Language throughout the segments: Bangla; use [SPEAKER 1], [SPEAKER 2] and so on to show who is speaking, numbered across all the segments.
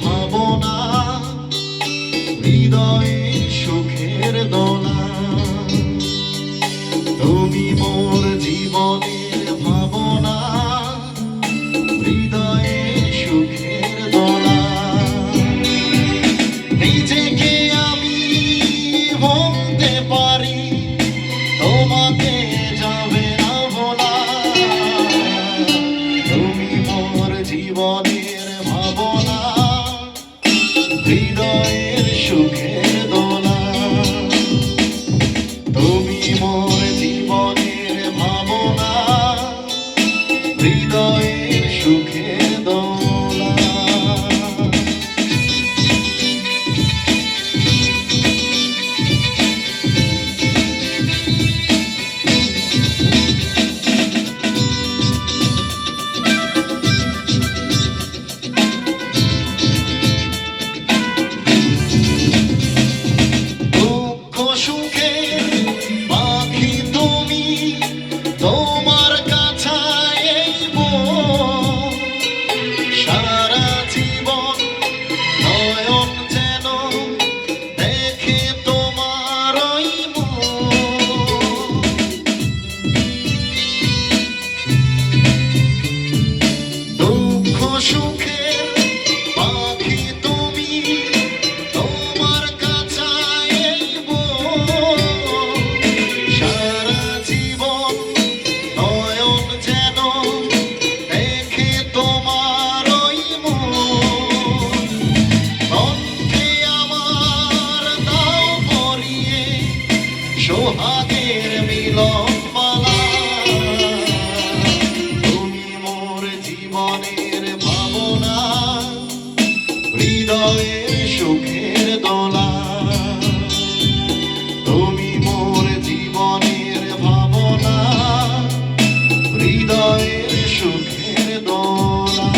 [SPEAKER 1] ভাবনা, হৃদয়ে সুখের দোলা। তুমি মোর জীবনের ভাবনা, হৃদয়ে সুখের দোলা। নিজেকে আমি বলতে পারি, তোমাকে যাবে না ভোলা। তুমি মোর জীবনের ভাবনা, হৃদয়ের সুখের দোলা। তুমি মোর জীবনের ভাবনা, হৃদয়ের সুখের দোলা। তোমার কাছায় সারা জীবন নয়ন যেন দেখে তোমার দুঃখ সুখের পাখি তুমি, তোমার কাছায় সারা জীবন নয়ন যেন দেখে তোমার কণ্ঠে আমার দাও পরিয়ে সোহাগের মিলন মালা। তুমি মোর জীবনের ভাবনা, হৃদয়ের সুখের দোলা। তুমি মোর জীবনের ভাবনা, হৃদয়ের সুখের দোলা।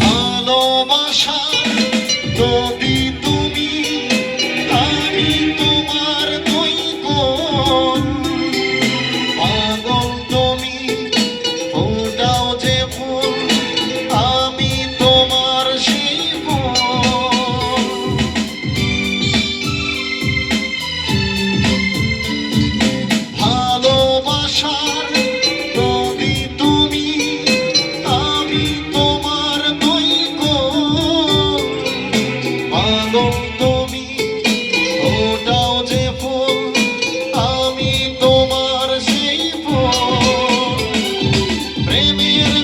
[SPEAKER 1] ভালোবাসার নদী তুমি, আমি তোমার দুই গুণ। পাগল তুমি, ফোটাও যে ফুল, আমি তোমার সেই ফুল। ভালোবাসার নদী তুমি, আমি তোমার দুই গুণ। পাগল তুমি, ফোটাও যে ফুল, আমি তোমার সেই ফুল। প্রেমের